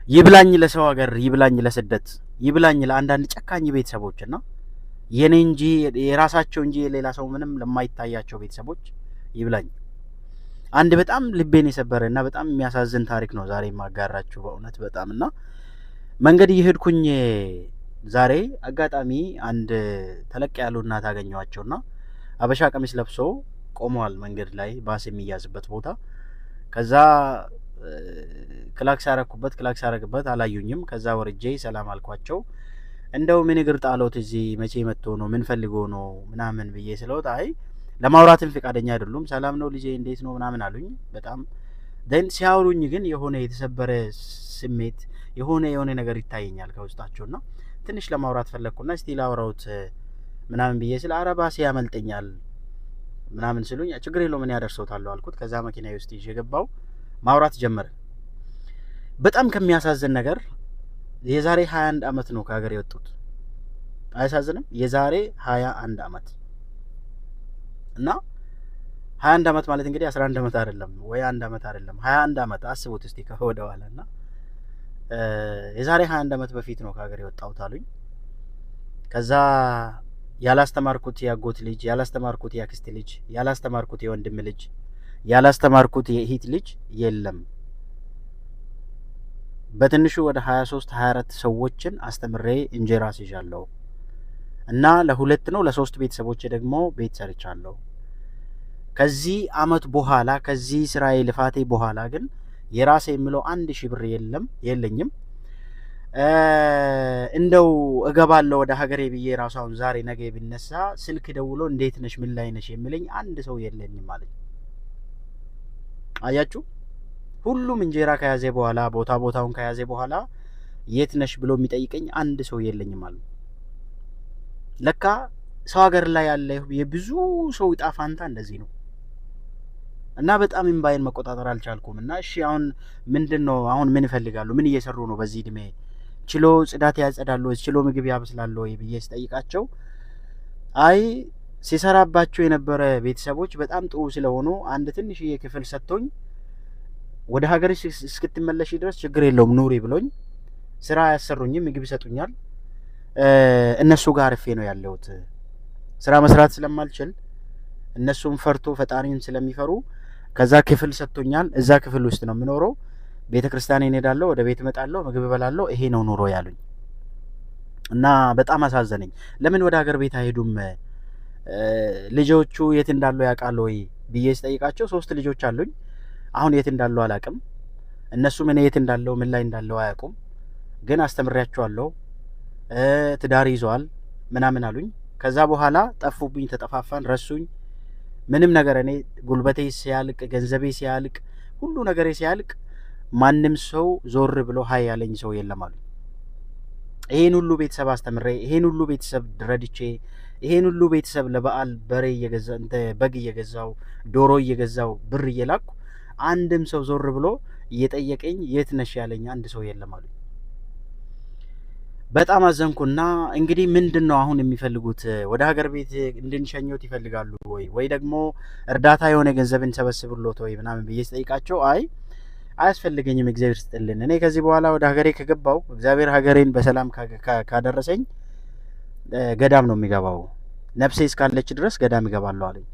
ይብላኝ ለሰው ሀገር፣ ይብላኝ ለስደት፣ ይብላኝ ለአንዳንድ ጨካኝ ቤተሰቦችና የኔ እንጂ የራሳቸው እንጂ የሌላ ሰው ምንም ለማይታያቸው ቤተሰቦች ይብላኝ። አንድ በጣም ልቤን የሰበረ እና በጣም የሚያሳዝን ታሪክ ነው ዛሬ የማጋራችሁ በእውነት በጣም እና መንገድ እየሄድኩኝ ዛሬ አጋጣሚ አንድ ተለቅ ያሉ እናት አገኘኋቸውና አበሻ ቀሚስ ለብሶ ቆመዋል መንገድ ላይ ባስ የሚያዝበት ቦታ። ከዛ ክላክስ አረግበት አላዩኝም። ከዛ ወርጄ ሰላም አልኳቸው። እንደው ምን እግር ጣሎት እዚህ መቼ መጥቶ ነው ምን ፈልጎ ነው ምናምን ብዬ ስለውት አይ ለማውራትም ፈቃደኛ አይደሉም። ሰላም ነው ልጄ እንዴት ነው ምናምን አሉኝ። በጣም ደን ሲያወሩኝ ግን የሆነ የተሰበረ ስሜት የሆነ ነገር ይታየኛል ከውስጣቸውና ትንሽ ለማውራት ፈለግኩና እስቲ ላውራውት ምናምን ብዬ ስለ አረባሴ ያመልጠኛል ምናምን ስሉኝ ችግር የለውም ምን ያደርሰውታለሁ አልኩት። ከዛ መኪና ውስጥ ይዤ ገባው። ማውራት ጀመረ። በጣም ከሚያሳዝን ነገር የዛሬ 21 አመት ነው ከሀገር የወጡት። አያሳዝንም? የዛሬ 21 አመት እና 21 አመት ማለት እንግዲህ 11 አመት አይደለም ወይ 1 አመት አይደለም 21 አመት አስቡት እስቲ ከወደ ኋላና የዛሬ 21 አመት በፊት ነው ከሀገር የወጣሁት አሉኝ። ከዛ ያላስተማርኩት ያጎት ልጅ፣ ያላስተማርኩት ያክስት ልጅ፣ ያላስተማርኩት የወንድም ልጅ፣ ያላስተማርኩት የእህት ልጅ የለም። በትንሹ ወደ 23 24 ሰዎችን አስተምሬ እንጀራ አስይዣለሁ እና ለሁለት ነው ለሶስት ቤተሰቦች ደግሞ ቤት ሰርቻለሁ። ከዚህ አመት በኋላ ከዚህ ስራዬ ልፋቴ በኋላ ግን የራሴ የሚለው 1000 ብር የለኝም። እንደው እገባለሁ ወደ ሀገሬ ብዬ ራሷን ዛሬ ነገ ቢነሳ ስልክ ደውሎ እንዴት ነሽ ምን ላይ ነሽ የሚለኝ አንድ ሰው የለኝም ማለት ነው። አያችሁ፣ ሁሉም እንጀራ ከያዘ በኋላ ቦታውን ከያዘ በኋላ የት ነሽ ብሎ የሚጠይቀኝ አንድ ሰው የለኝም ማለት ነው። ለካ ሰው ሀገር ላይ ያለ የብዙ ሰው ዕጣ ፋንታ እንደዚህ ነው እና በጣም እምባዬን መቆጣጠር አልቻልኩም። እና እሺ አሁን ምንድነው አሁን ምን ይፈልጋሉ? ምን እየሰሩ ነው? በዚህ እድሜ ችሎ ጽዳት ያጸዳሉ ወይ ችሎ ምግብ ያበስላሉ ወይ ብዬ ስጠይቃቸው አይ ሲሰራባቸው የነበረ ቤተሰቦች በጣም ጥሩ ስለሆኑ አንድ ትንሽዬ ክፍል ሰጥቶኝ ወደ ሀገር እስክትመለሽ ድረስ ችግር የለውም ኑሪ ብሎኝ ስራ ያሰሩኝም ምግብ ይሰጡኛል። እነሱ ጋር አርፌ ነው ያለሁት። ስራ መስራት ስለማልችል እነሱም ፈርቶ ፈጣሪን ስለሚፈሩ ከዛ ክፍል ሰጥቶኛል። እዛ ክፍል ውስጥ ነው የምኖረው። ቤተክርስቲያን እሄዳለሁ፣ ወደ ቤት እመጣለሁ፣ ምግብ እበላለሁ። ይሄ ነው ኑሮ ያሉኝ እና በጣም አሳዘነኝ። ለምን ወደ ሀገር ቤት አይሄዱም? ልጆቹ የት እንዳሉ ያውቃሉ ወይ ብዬ ስጠይቃቸው 3 ልጆች አሉኝ። አሁን የት እንዳሉ አላውቅም። እነሱም እኔ የት እንዳለው ምን ላይ እንዳለው አያውቁም። ግን አስተምሬያቸዋለሁ፣ ትዳር ይዘዋል ምናምን አሉኝ። ከዛ በኋላ ጠፉብኝ፣ ተጠፋፋን፣ ረሱኝ። ምንም ነገር እኔ ጉልበቴ ሲያልቅ ገንዘቤ ሲያልቅ ሁሉ ነገሬ ሲያልቅ ማንም ሰው ዞር ብሎ ሀይ ያለኝ ሰው የለም አሉ። ይሄን ሁሉ ቤተሰብ አስተምሬ ይሄን ሁሉ ቤተሰብ ረድቼ ይሄን ሁሉ ቤተሰብ ለበዓል በሬ እየገዛው በግ እየገዛው ዶሮ እየገዛው ብር እየላኩ አንድም ሰው ዞር ብሎ እየጠየቀኝ የት ነሽ ያለኝ አንድ ሰው የለም አሉ። በጣም አዘንኩና እንግዲህ ምንድነው አሁን የሚፈልጉት? ወደ ሀገር ቤት እንድንሸኘው ይፈልጋሉ ወይ ደግሞ እርዳታ የሆነ ገንዘብ እንሰበስብሎት ወይ ምናምን ብዬ ስጠይቃቸው አይ አያስፈልገኝም እግዚአብሔር ይስጥልን፣ እኔ ከዚህ በኋላ ወደ ሀገሬ ከገባው እግዚአብሔር ሀገሬን በሰላም ካደረሰኝ ገዳም ነው የሚገባው፣ ነፍሴ እስካለች ድረስ ገዳም ይገባለሁ አለኝ።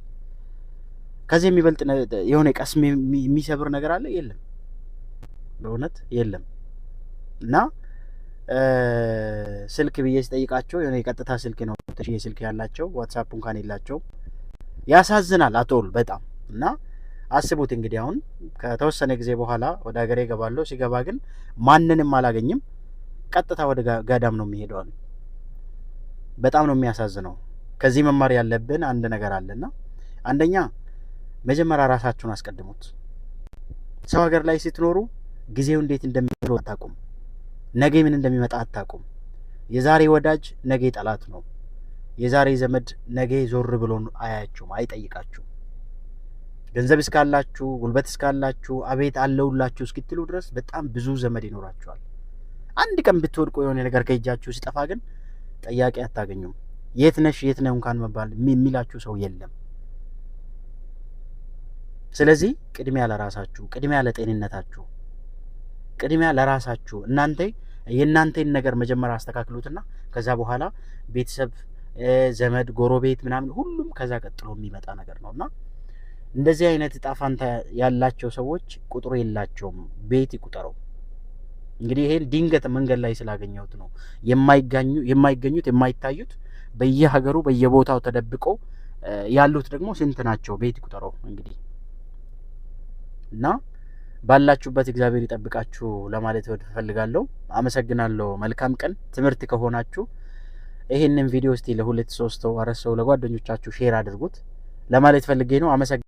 ከዚህ የሚበልጥ የሆነ ቀስም የሚሰብር ነገር አለ? የለም፣ በእውነት የለም። እና ስልክ ብዬ ስጠይቃቸው የሆነ የቀጥታ ስልክ ነው ተሽዬ ስልክ ያላቸው ዋትስአፕ እንኳን የላቸው። ያሳዝናል አቶል በጣም እና አስቡት እንግዲህ አሁን ከተወሰነ ጊዜ በኋላ ወደ ሀገሬ እገባለሁ። ሲገባ ግን ማንንም አላገኝም፣ ቀጥታ ወደ ገዳም ነው የሚሄደው አሉ። በጣም ነው የሚያሳዝነው። ከዚህ መማር ያለብን አንድ ነገር አለና አንደኛ መጀመሪያ ራሳችሁን አስቀድሙት። ሰው ሀገር ላይ ስትኖሩ ጊዜው እንዴት እንደሚሮጥ አታውቁም። ነገ ምን እንደሚመጣ አታውቁም። የዛሬ ወዳጅ ነገ ጠላት ነው። የዛሬ ዘመድ ነገ ዞር ብሎ አያችሁም፣ አይጠይቃችሁም። ገንዘብ እስካላችሁ ጉልበት እስካላችሁ አቤት አለውላችሁ እስክትሉ ድረስ በጣም ብዙ ዘመድ ይኖራችኋል። አንድ ቀን ብትወድቁ የሆነ ነገር ከእጃችሁ ሲጠፋ ግን ጠያቂ አታገኙም። የት ነሽ የት ነው እንኳን መባል የሚላችሁ ሰው የለም። ስለዚህ ቅድሚያ ለራሳችሁ፣ ቅድሚያ ለጤንነታችሁ፣ ቅድሚያ ለራሳችሁ እናንተ የእናንተን ነገር መጀመሪያ አስተካክሉትና ከዛ በኋላ ቤተሰብ፣ ዘመድ፣ ጎረቤት ምናምን ሁሉም ከዛ ቀጥሎ የሚመጣ ነገር ነውና እንደዚህ አይነት እጣ ፋንታ ያላቸው ሰዎች ቁጥሩ የላቸውም። ቤት ይቁጠረው። እንግዲህ ይሄን ድንገት መንገድ ላይ ስላገኘሁት ነው። የማይገኙት የማይታዩት በየሀገሩ በየቦታው ተደብቀው ያሉት ደግሞ ስንት ናቸው? ቤት ይቁጠረው እንግዲህ እና ባላችሁበት እግዚአብሔር ይጠብቃችሁ ለማለት እፈልጋለሁ። አመሰግናለሁ። መልካም ቀን። ትምህርት ከሆናችሁ ይሄንን ቪዲዮ እስቲ ለ2 3 4 ሰው ለጓደኞቻችሁ ሼር አድርጉት ለማለት ፈልጌ ነው።